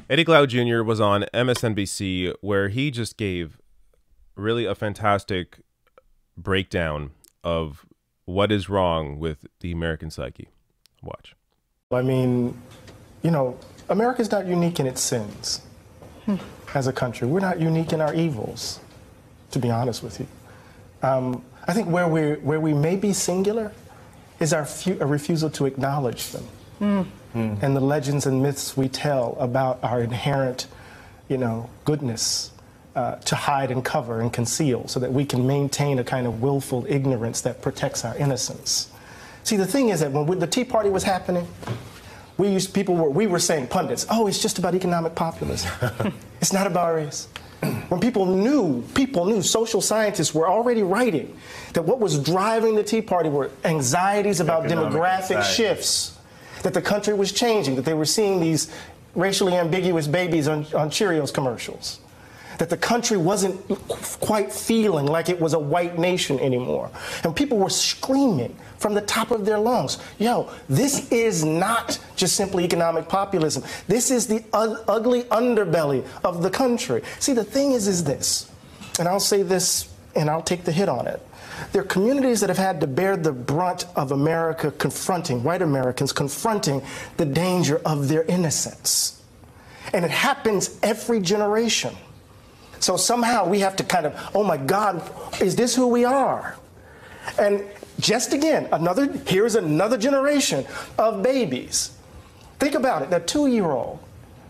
Eddie Glaude Jr. was on MSNBC where he just gave really a fantastic breakdown of what is wrong with the American psyche. Watch. I mean, you know, America's not unique in its sins as a country. We're not unique in our evils, to be honest with you. I think where we may be singular is our refusal to acknowledge them. And the legends and myths we tell about our inherent, you know, goodness to hide and cover and conceal so that we can maintain a kind of willful ignorance that protects our innocence. See, the thing is that when the Tea Party was happening, we were saying, pundits, oh, it's just about economic populism. It's not about race. When people knew, social scientists were already writing that what was driving the Tea Party were anxieties about demographic shifts, that the country was changing, that they were seeing these racially ambiguous babies on Cheerios commercials, that the country wasn't quite feeling like it was a white nation anymore. And people were screaming from the top of their lungs, yo, this is not just simply economic populism. This is the ugly underbelly of the country. See, the thing is this, and I'll say this and I'll take the hit on it. There are communities that have had to bear the brunt of America confronting, white Americans confronting the danger of their innocence. And it happens every generation. So somehow we have to kind of, oh my God, is this who we are? And just again, here's another generation of babies. Think about it, that 2-year-old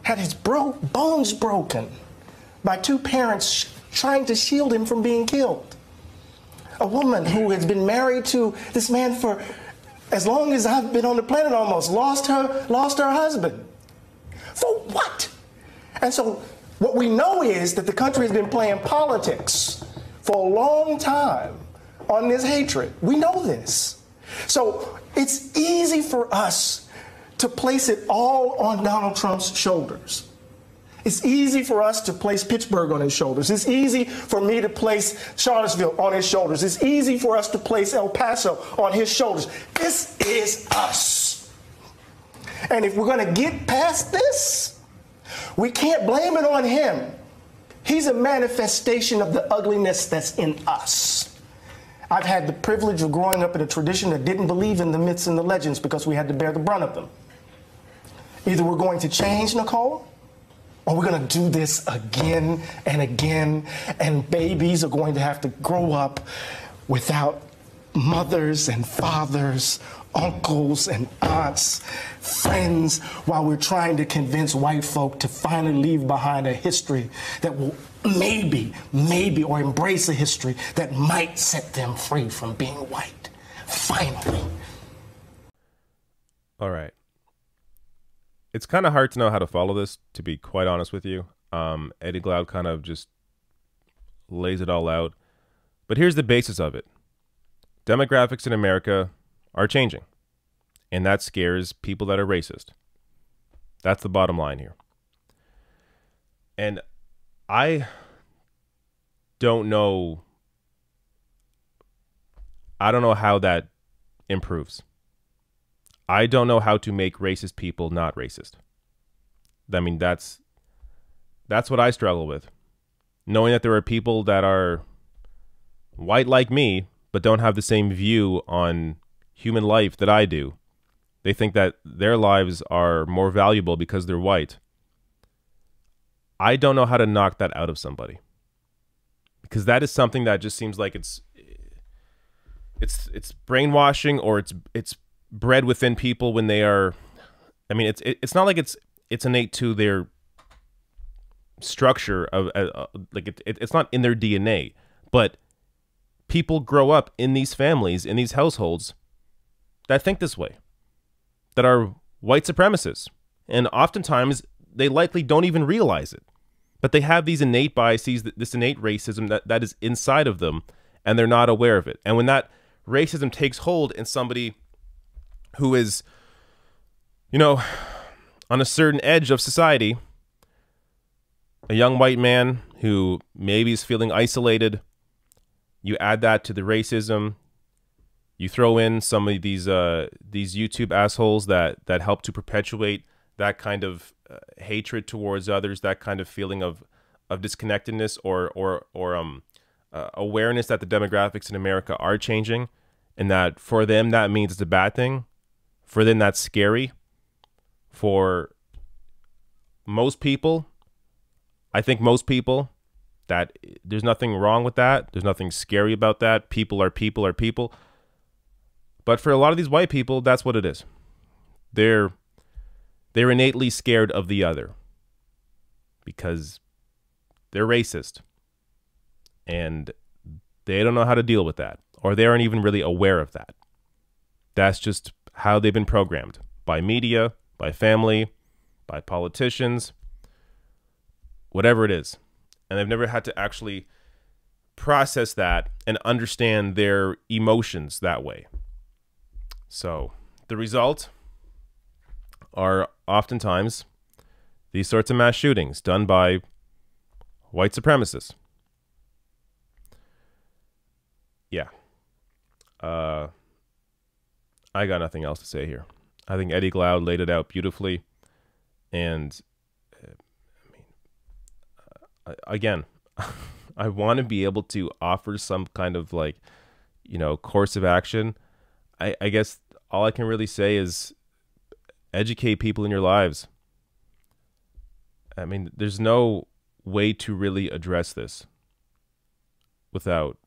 had his bones broken by two parents trying to shield him from being killed. A woman who has been married to this man for as long as I've been on the planet almost, lost her husband. For what? And so what we know is that the country has been playing politics for a long time on this hatred. We know this. So it's easy for us to place it all on Donald Trump's shoulders. It's easy for us to place Pittsburgh on his shoulders. It's easy for me to place Charlottesville on his shoulders. It's easy for us to place El Paso on his shoulders. This is us. And if we're going to get past this, we can't blame it on him. He's a manifestation of the ugliness that's in us. I've had the privilege of growing up in a tradition that didn't believe in the myths and the legends because we had to bear the brunt of them. Either we're going to change, Nicole, or we're going to do this again and again, and babies are going to have to grow up without mothers and fathers, uncles and aunts, friends, while we're trying to convince white folk to finally leave behind a history that will maybe, or embrace a history that might set them free from being white. Finally. All right. It's kind of hard to know how to follow this, to be quite honest with you. Eddie Glaude kind of just lays it all out. But here's the basis of it. Demographics in America are changing. And that scares people that are racist. That's the bottom line here. And I don't know how that improves. I don't know how to make racist people not racist. I mean, that's what I struggle with. Knowing that there are people that are white like me, but don't have the same view on human life that I do. They think that their lives are more valuable because they're white. I don't know how to knock that out of somebody. Because that is something that just seems like it's brainwashing, or it's bred within people when they are, I mean, it's not like it's innate to their structure of like it's not in their DNA, but people grow up in these families, in these households that think this way, that are white supremacists, and oftentimes they likely don't even realize it, but they have these innate biases, this innate racism that is inside of them, and they're not aware of it. And when that racism takes hold in somebody who is, you know, on a certain edge of society, a young white man who maybe is feeling isolated, you add that to the racism, you throw in some of these YouTube assholes that help to perpetuate that kind of hatred towards others, that kind of feeling of disconnectedness or awareness that the demographics in America are changing, and that for them that means it's a bad thing. For them that's scary. For most people, I think most people, that there's nothing wrong with that. There's nothing scary about that. People are people are people. But for a lot of these white people, that's what it is. They're innately scared of the other because they're racist and they don't know how to deal with that, or they aren't even really aware of that. That's just how they've been programmed by media, by family, by politicians, whatever it is. And they've never had to actually process that and understand their emotions that way. So the result are oftentimes these sorts of mass shootings done by white supremacists. Yeah. I got nothing else to say here. I think Eddie Glaude laid it out beautifully. And again, I want to be able to offer some kind of like, course of action. I guess all I can really say is educate people in your lives. I mean, there's no way to really address this without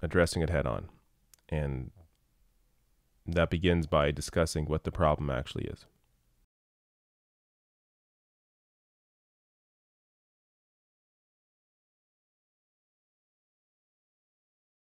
addressing it head on. And that begins by discussing what the problem actually is.